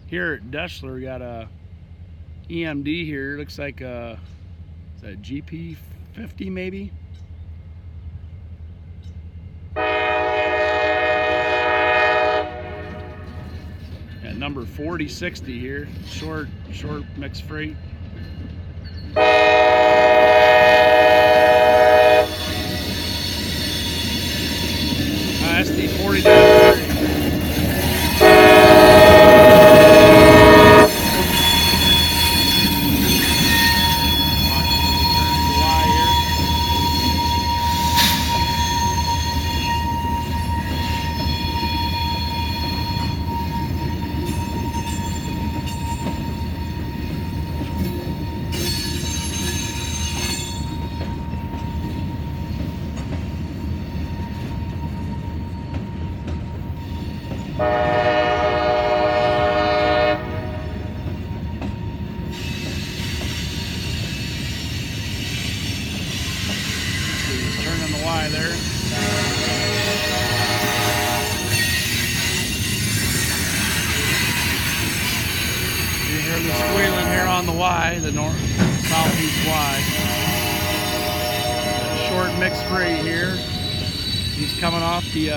Here at Deshler, we got a EMD here. Looks like is that GP50 maybe? At number 4060 here, short mixed freight. SD40. He's turning the Y there. You hear the squealing here on the Y, the southeast Y. Short mixed freight here. He's coming off the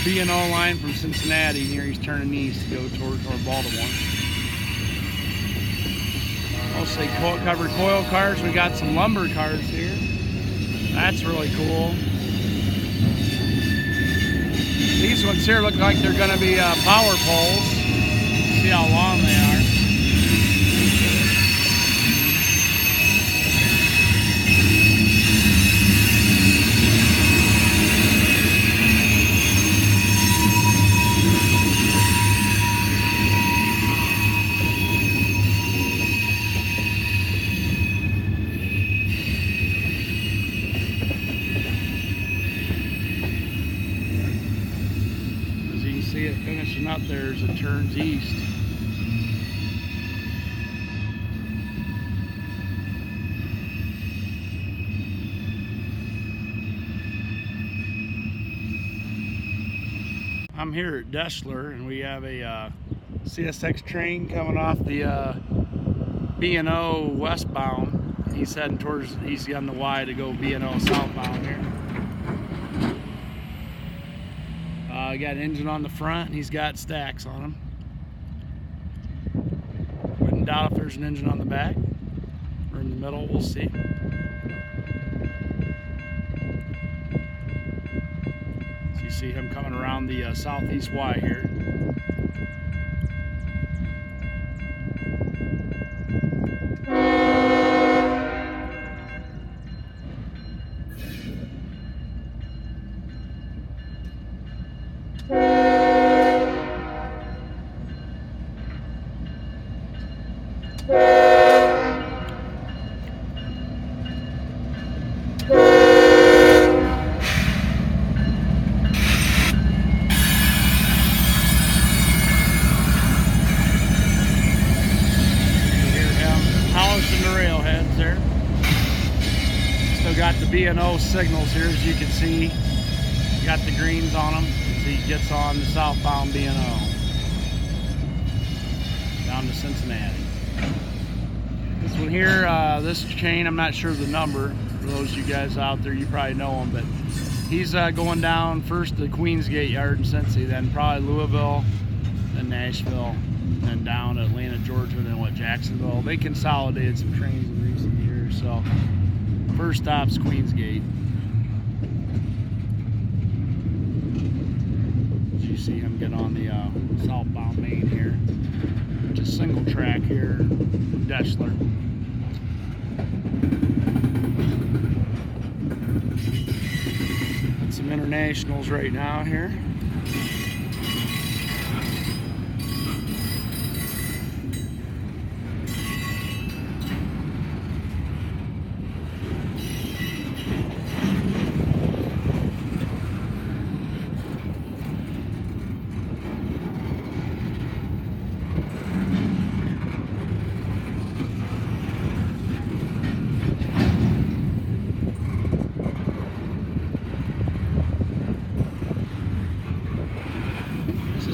B&O line from Cincinnati. Here he's turning east to go toward Baltimore. Mostly covered coil cars. We got some lumber cars here. That's really cool. These ones here look like they're going to be power poles. See how long they are. See it finishing up there as it turns east. I'm here at Deshler and we have a CSX train coming off the B&O westbound. He's heading towards, he's on the Y to go B&O southbound here. I got an engine on the front and he's got stacks on him. Wouldn't doubt if there's an engine on the back or in the middle, we'll see. So you see him coming around the southeast Y here. Still got the B&O signals here, as you can see. Got the greens on them as he gets on the southbound B&O down to Cincinnati. This one here, this chain, I'm not sure of the number. For those of you guys out there, you probably know him, but he's going down first to Queensgate Yard in Cincy, then probably Louisville, then Nashville, then down to Atlanta, Georgia, and then Jacksonville. They consolidated some trains in recent years, so first stop's Queensgate. As you see him get on the southbound main here. Just single track here, Deshler. Got some internationals right now here.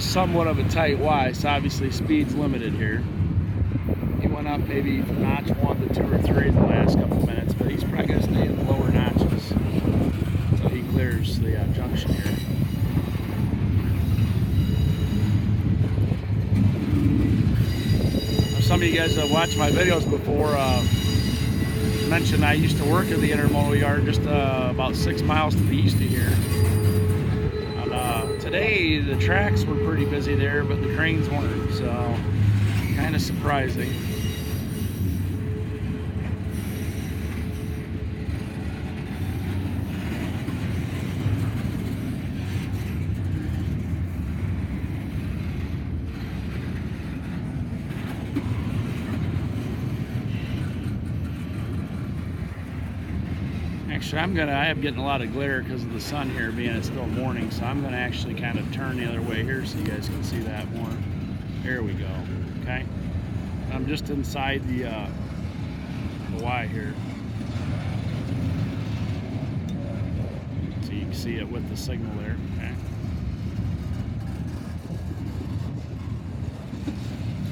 somewhat of a tight Y, so obviously speed's limited here. He went up maybe notch 1 to 2 or 3 in the last couple minutes, but he's probably going to stay in the lower notches until he clears the junction here. Some of you guys that watched my videos before mentioned I used to work at the intermodal yard just about 6 miles to the east of here. And, today the tracks were pretty busy there, but the trains weren't, so kind of surprising. Actually, I am getting a lot of glare because of the sun here being it's still morning, so I'm gonna actually kind of turn the other way here so you guys can see that more. There we go. Okay, I'm just inside the Y here, so you can see it with the signal there. Okay.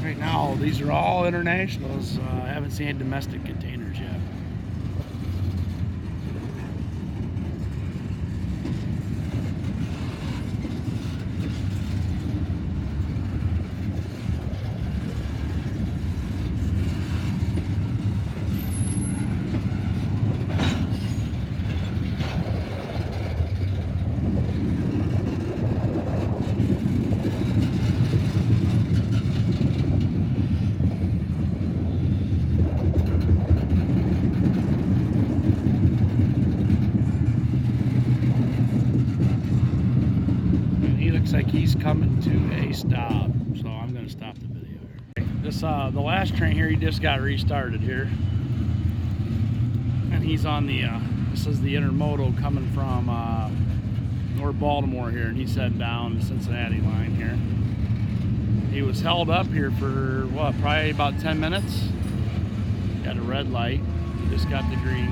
Right now, these are all internationals. I haven't seen any domestic containers yet. Looks like he's coming to a stop, so I'm going to stop the video here. This the last train here, he just got restarted here, and he's on the this is the intermodal coming from North Baltimore here, and he's heading down the Cincinnati line here. He was held up here for what, probably about 10 minutes. Got a red light. He just got the green.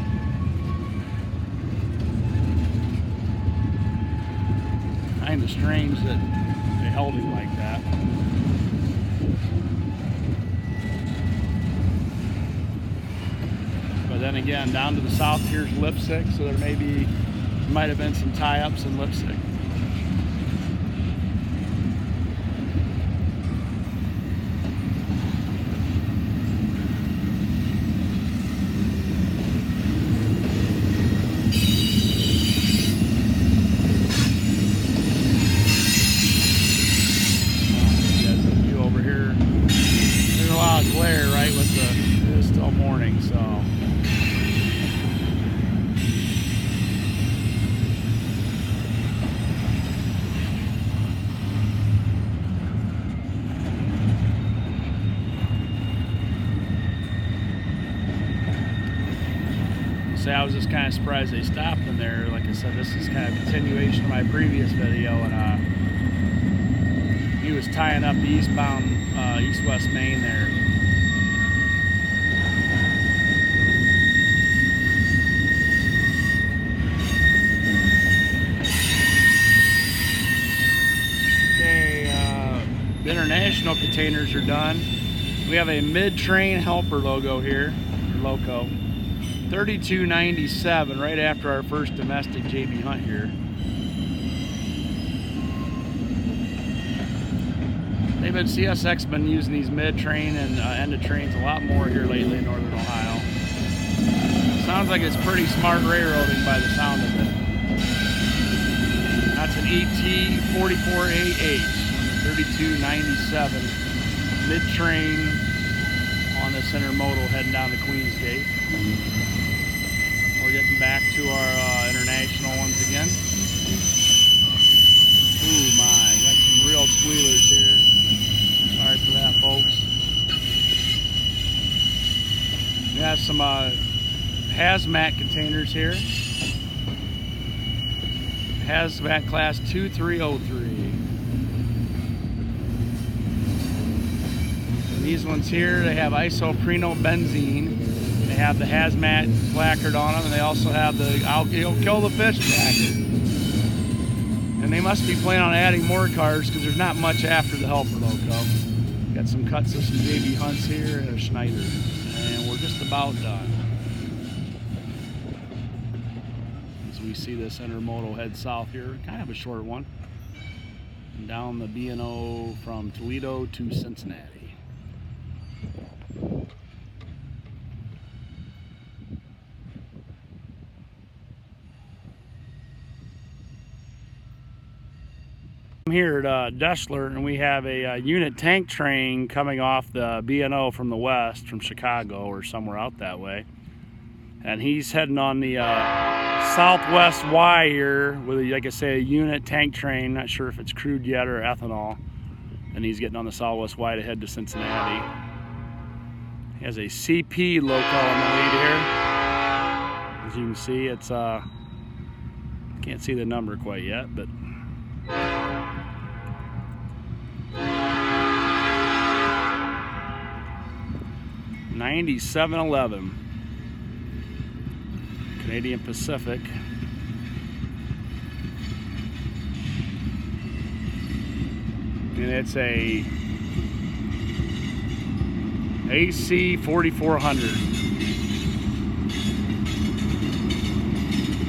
Kind of strange that they held him like that. But then again, down to the south here's Lipstick, so there might have been some tie-ups in Lipstick. Glare right with it is still morning, so I was just kind of surprised they stopped in there. Like I said, this is kind of a continuation of my previous video, and he was tying up the eastbound east-west main there. The international containers are done. We have a mid-train helper logo here, or loco. 3297, right after our first domestic JB Hunt here. CSX been using these mid-train and end of trains a lot more here lately in northern Ohio. Sounds like it's pretty smart railroading by the sound of it. That's an ET44AH. 3297 mid-train on this intermodal heading down to Queensgate. We're getting back to our international ones again. Ooh my, got some real squealers here. Sorry for that, folks. We have some hazmat containers here. Hazmat class 2303. These ones here, they have isopreno benzene. They have the hazmat placard on them, and they also have the "I'll kill the fish" placard. And they must be planning on adding more cars because there's not much after the helper loco. Got some cuts of some JB Hunts here and a Schneider. And we're just about done. As we see this intermodal head south here, kind of a short one. And down the B&O from Toledo to Cincinnati. I'm here at Deshler, and we have a unit tank train coming off the B&O from the west, from Chicago or somewhere out that way. And he's heading on the southwest Y here with, like I say, a unit tank train. Not sure if it's crude yet or ethanol. And he's getting on the southwest Y to head to Cincinnati. He has a CP loco in the lead here. As you can see, it's can't see the number quite yet, but 9711 Canadian Pacific. And it's a AC 4400.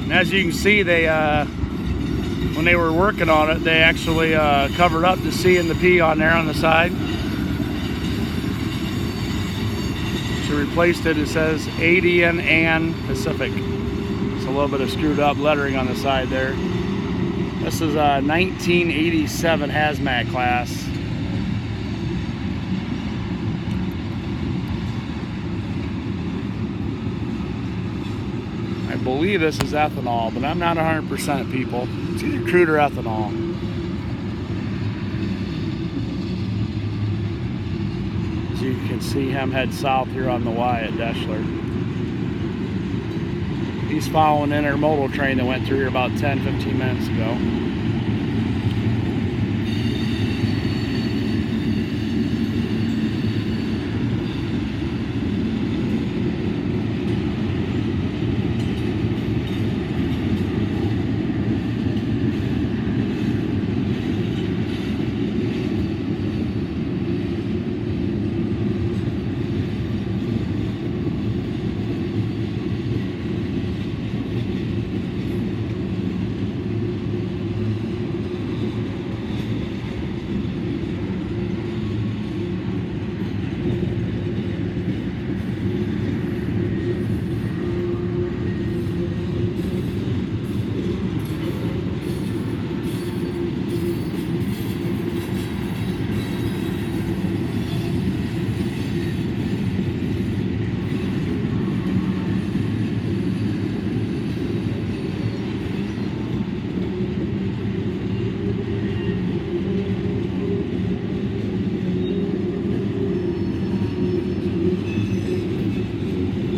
And as you can see, they when they were working on it, they actually covered up the C and the P on there on the side. She replaced it. It says ADN and Pacific. It's a little bit of screwed up lettering on the side there. This is a 1987 hazmat class. I believe this is ethanol, but I'm not 100% people. It's either crude or ethanol. As you can see him head south here on the Y at Deshler. He's following an intermodal train that went through here about 10-15 minutes ago.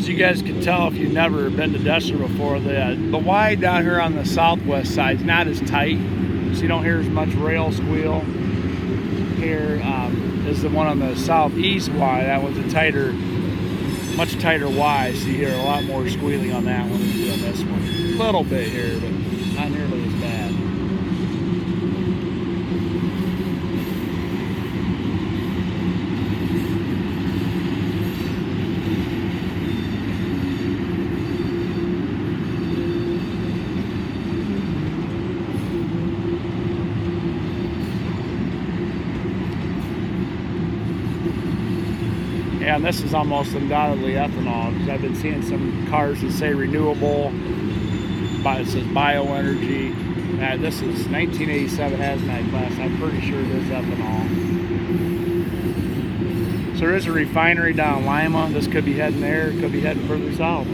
You guys can tell if you've never been to Deshler before, the Y down here on the southwest side is not as tight, so you don't hear as much rail squeal. Here is the one on the southeast Y. That one's a tighter, much tighter Y, so you hear a lot more squealing on that one than you do on this one. A little bit here, but not nearly as bad. Yeah, and this is almost undoubtedly ethanol, because I've been seeing some cars that say renewable, but it says bioenergy. This is 1987 hazmat class. I'm pretty sure it is ethanol. So there is a refinery down in Lima. This could be heading there, it could be heading further south.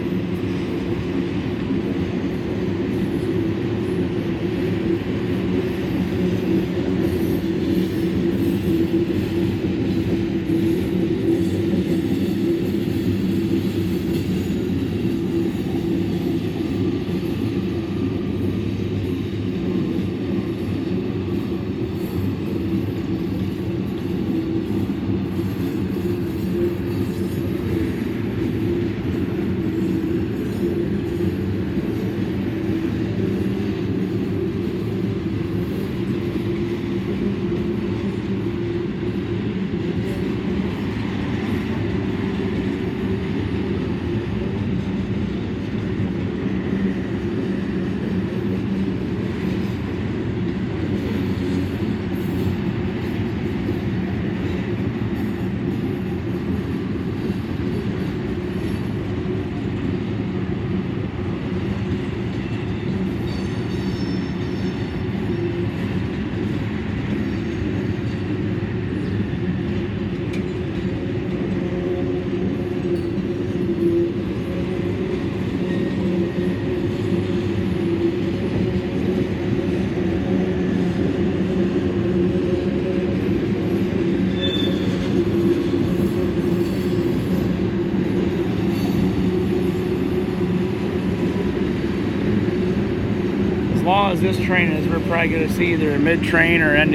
well as this train is, we're probably going to see either a mid-train or end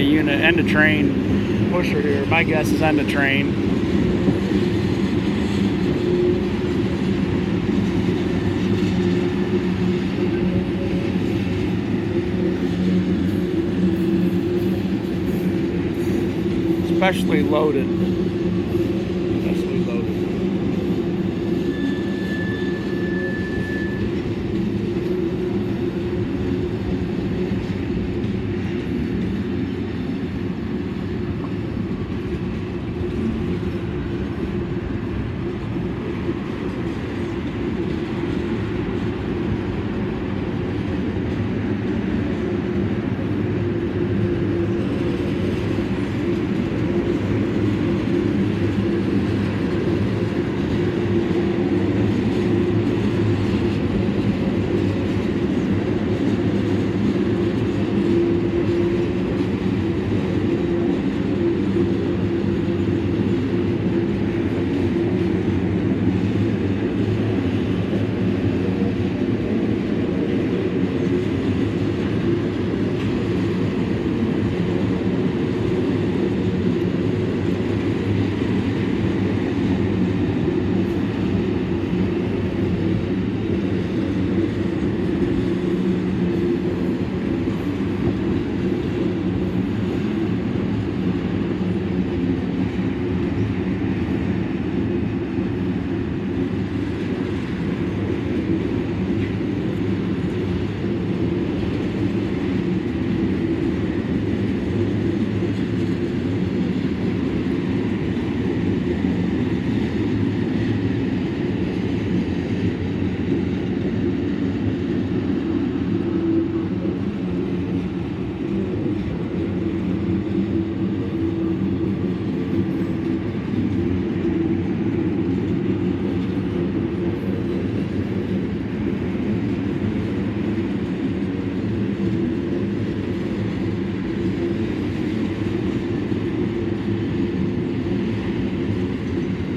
of train pusher here. My guess is end of train. Especially loaded. Especially loaded.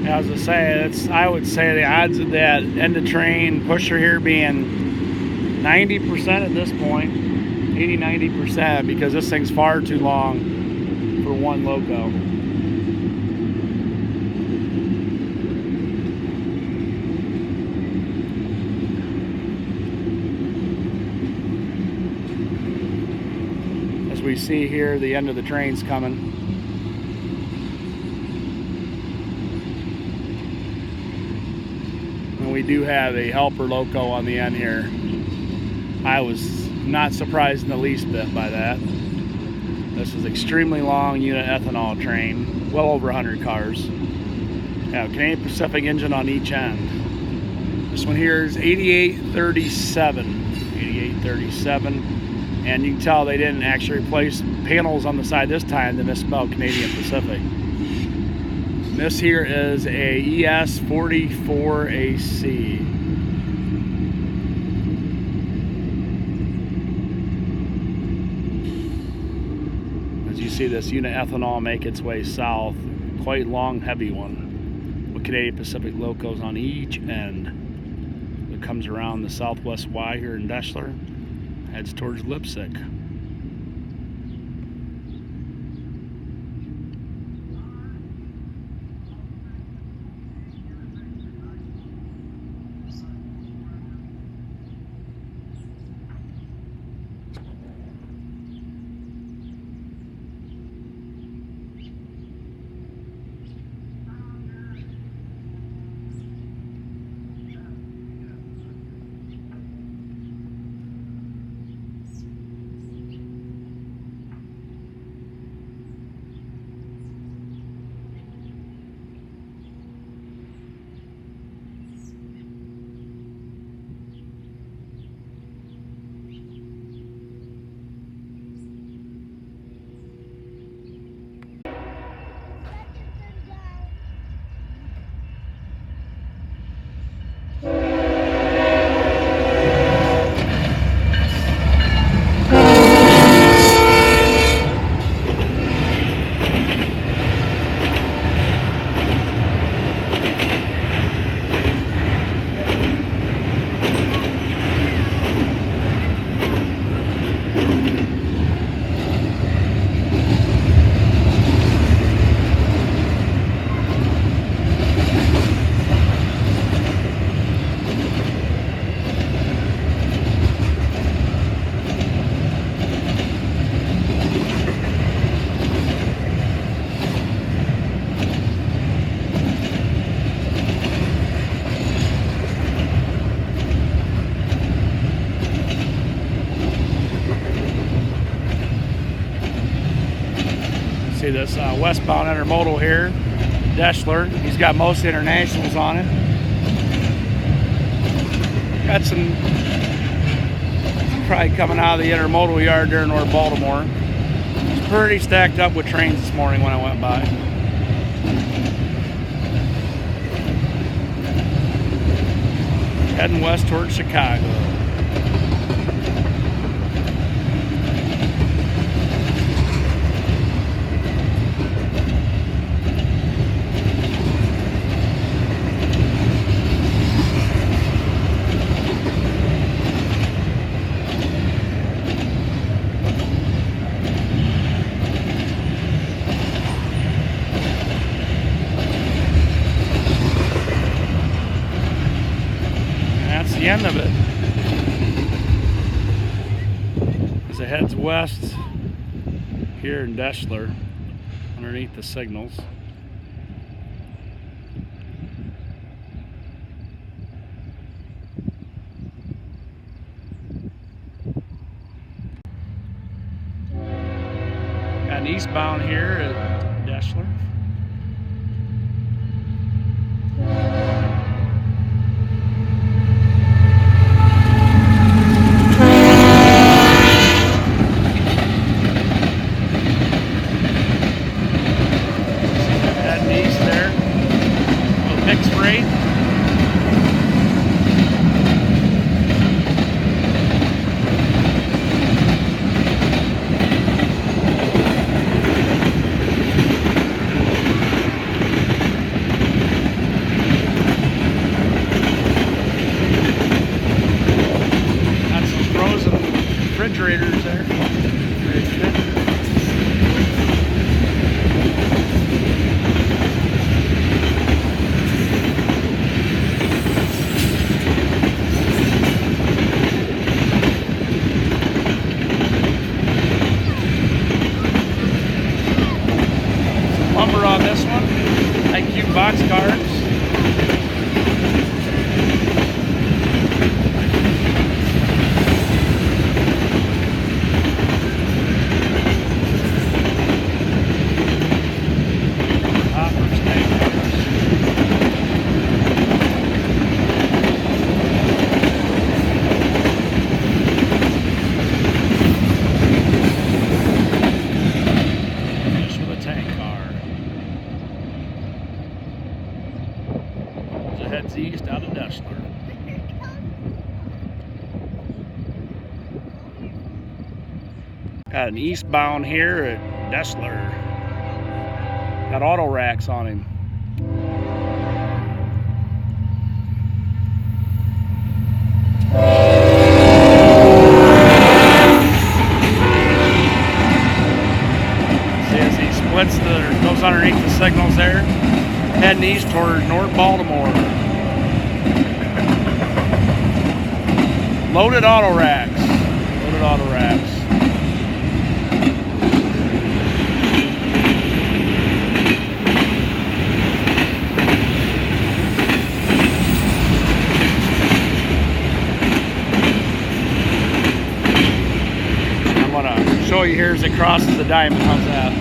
As I say, I would say the odds of that end of train pusher here being 90% at this point, 80-90%, because this thing's far too long for one loco. As we see here, the end of the train's coming. We do have a helper loco on the end here. I was not surprised in the least bit by that. This is extremely long unit ethanol train, well over 100 cars. Yeah, Canadian Pacific engine on each end. This one here is 8837, and you can tell they didn't actually replace panels on the side this time. They misspelled Canadian Pacific. This here is a ES74AC. As you see this unit ethanol make its way south, quite long, heavy one, with Canadian Pacific locos on each end. It comes around the southwest Y here in Deshler, heads towards Lipsick. see this westbound intermodal here, Deshler. He's got most internationals on it. Got some probably coming out of the intermodal yard there in North Baltimore. It's pretty stacked up with trains this morning when I went by. Heading west towards Chicago. That's the end of it. As it heads west here in Deshler, underneath the signals. Got an eastbound here at Deshler. Mixed freight. Got some frozen refrigerators there. Very good. Lumber on this one, IQ box cars. Hoppers, tankers. Finish with a tank car. It heads east out of Deshler. Got an eastbound here at Deshler. Got auto racks on him. See as he splits goes underneath the signals there. Heading east toward North Baltimore. Loaded auto racks. Loaded auto racks. I'm gonna show you here as it crosses the diamond. How's that?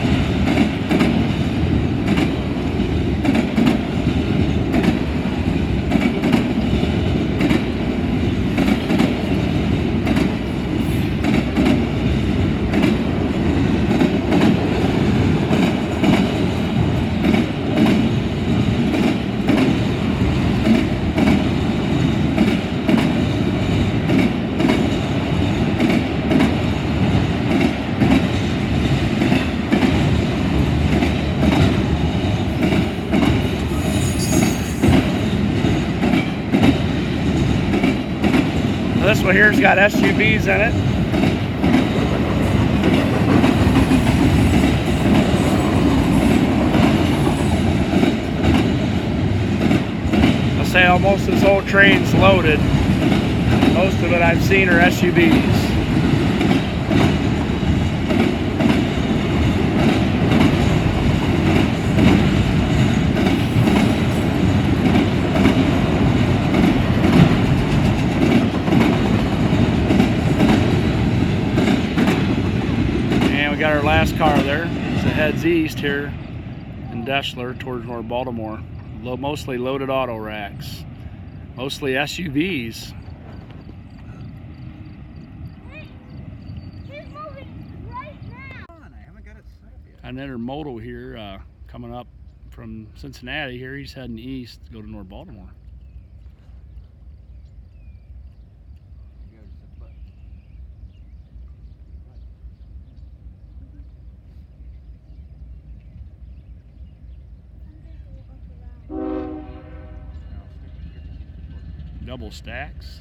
This one here's got SUVs in it. I'll say almost this whole train's loaded. Most of it I've seen are SUVs. got our last car there. So it heads east here in Deshler towards North Baltimore. Mostly loaded auto racks, mostly SUVs. He's moving right now. I haven't got it set yet. An intermodal here coming up from Cincinnati here. He's heading east to go to North Baltimore. Double stacks.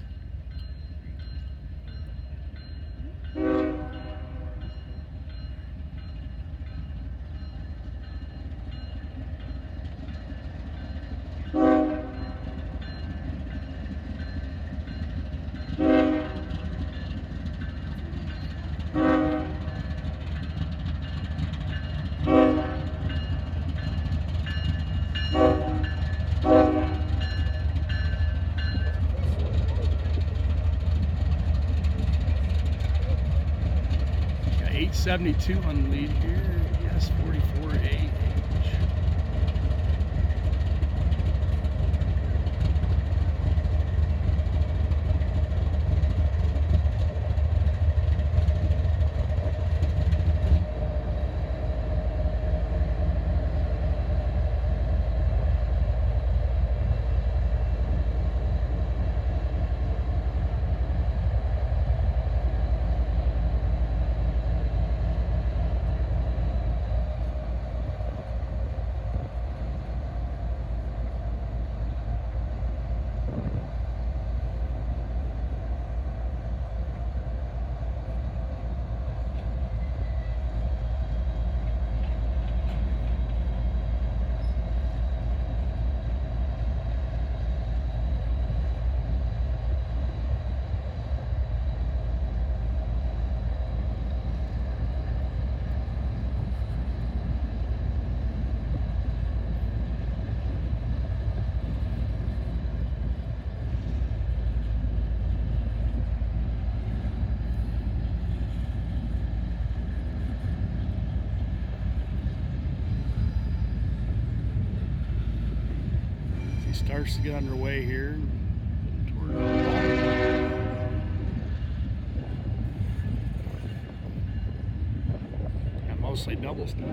Got 872 on the lead here. Yes, 44A. Starts to get underway here. Got mostly double stack.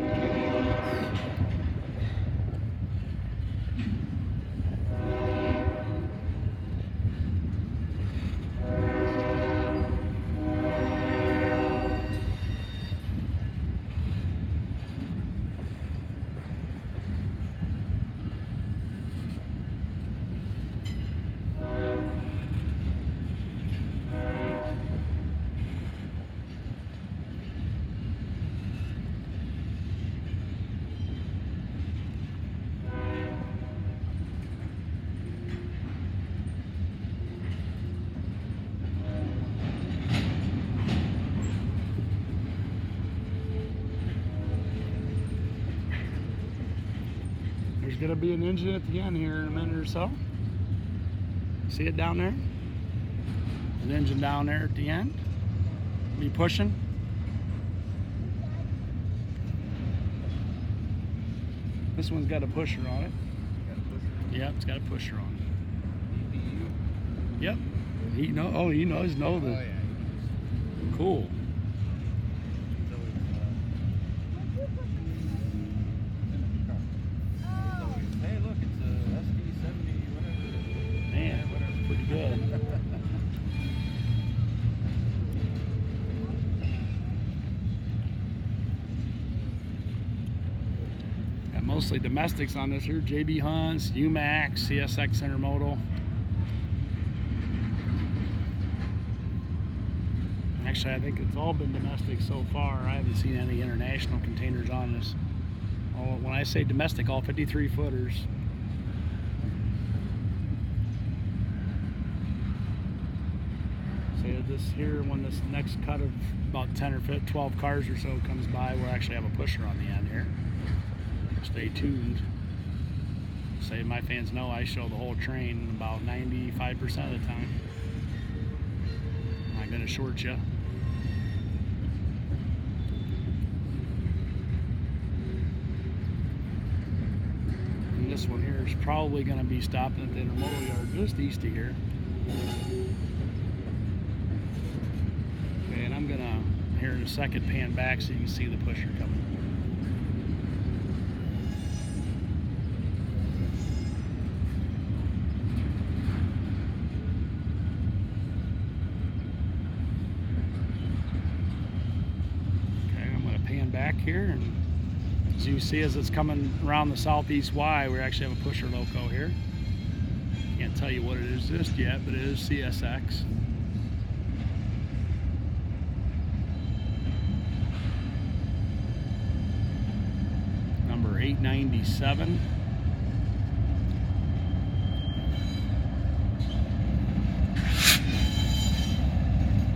There's going to be an engine at the end here in a minute or so. See it down there? An engine down there at the end. Be pushing. This one's got a pusher on it. Yep, it's got a pusher on it. Yep. He knows the. Oh, yeah. Cool. Hey, look, it's a SD70, whatever. Man, whatever's pretty good. Got mostly domestics on this here. JB Hunts, UMAX, CSX Intermodal. Actually, I think it's all been domestic so far. I haven't seen any international containers on this. When I say domestic, all 53 footers. So this here, when this next cut of about 10 or 12 cars or so comes by, we'll actually have a pusher on the end here. Stay tuned. Say my fans know I show the whole train about 95% of the time. I'm not going to short you. this one here is probably going to be stopping at the intermodal yard just east of here. Okay, and I'm going to, here in a second, pan back so you can see the pusher coming. Okay, I'm going to pan back here, and as you see, as it's coming around the southeast Y, we actually have a pusher loco here. Can't tell you what it is just yet, but it is CSX. Number 897.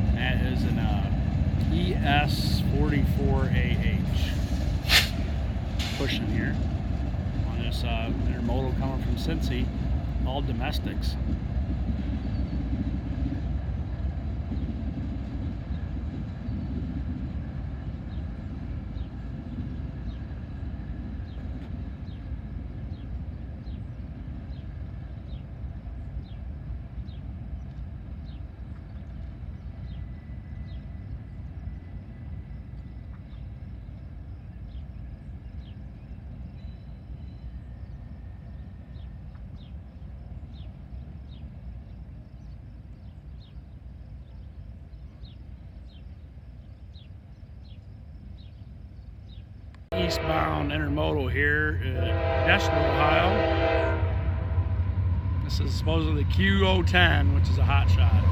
And that is an ES74AH. Pushing here on this intermodal coming from Cincy, all domestics. Eastbound intermodal here at Deshler, Ohio. This is supposedly Q010, which is a hot shot.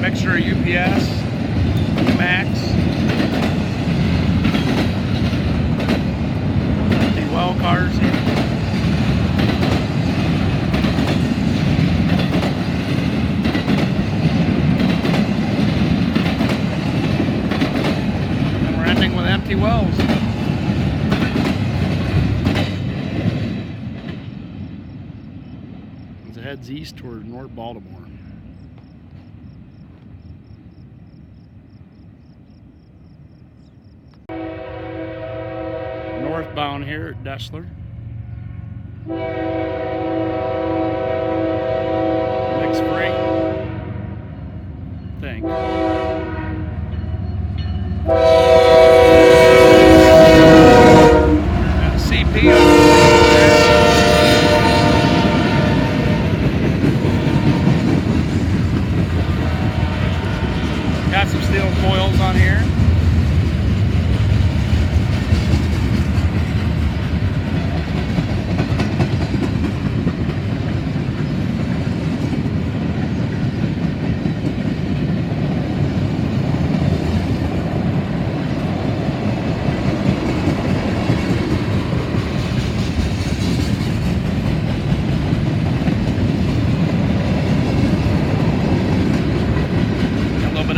Mixture of UPS, Max, the well cars here. And we're ending with empty wells. As it heads east toward North Baltimore. Northbound here at Deshler. Mixed freight, I think. Got a CP over there. Got some steel coils on here.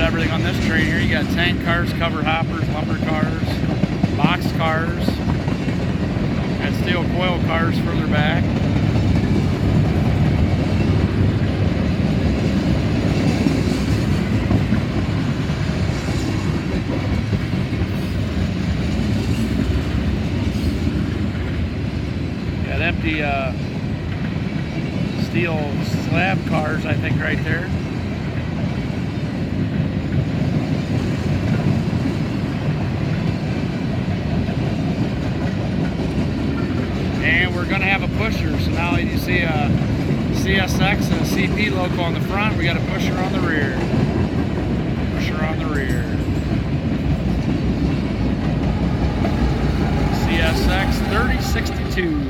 Everything on this train here. You got tank cars, cover hoppers, lumber cars, box cars, and steel coil cars further back. Got empty steel slab cars, I think, right there. CSX and a CP loco on the front. We got a pusher on the rear. Pusher on the rear. CSX 3062.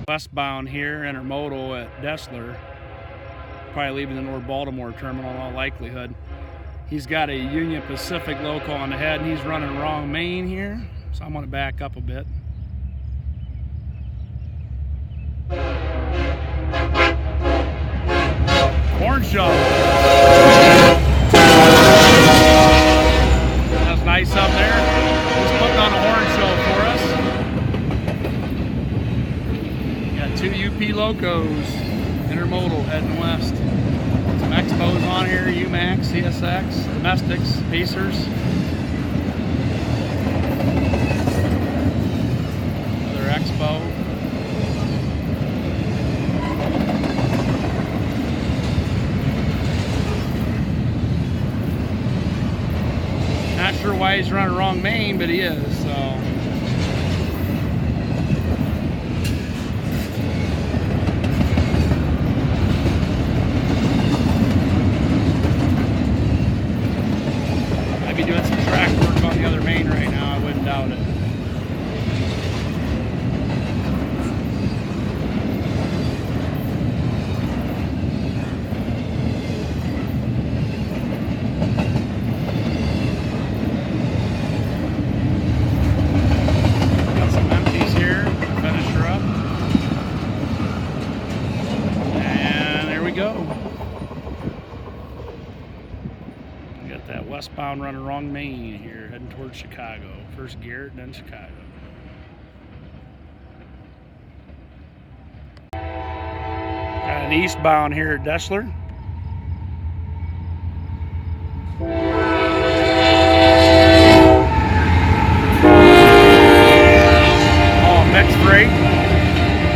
Westbound here, intermodal at Deshler. Probably leaving the North Baltimore terminal in all likelihood. He's got a Union Pacific loco on the head and he's running wrong main here. So I'm going to back up a bit. Horn show. That's nice up there. He's putting on a horn show for us. Got two UP locos, intermodal heading west. Some expos on here, UMAX, CSX, domestics, Pacers. Another expo. Not sure why he's running wrong main, but he is, so. Might be doing some track work on the other main right now, I wouldn't doubt it. Got that westbound running wrong main here, heading towards Chicago. First Garrett, then Chicago. Got an eastbound here at Deshler. Oh, mixed freight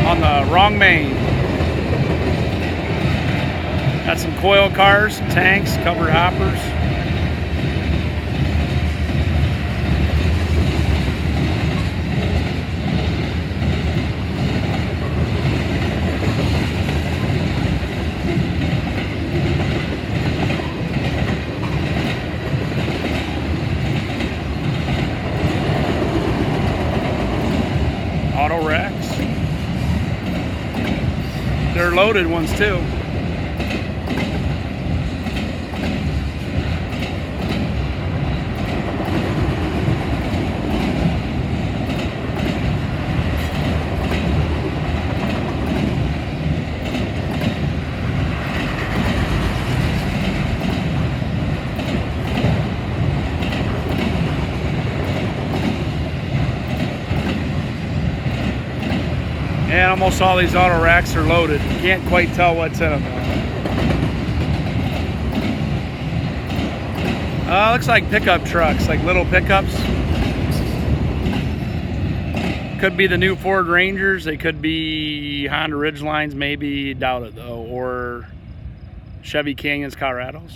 on the wrong main. Got some coil cars, some tanks, covered hoppers. Auto racks. They're loaded ones too. And almost all these auto racks are loaded. You can't quite tell what's in them. Looks like pickup trucks, like little pickups. Could be the new Ford Rangers. They could be Honda Ridgelines, maybe. Doubt it though. Or Chevy Canyons, Colorados.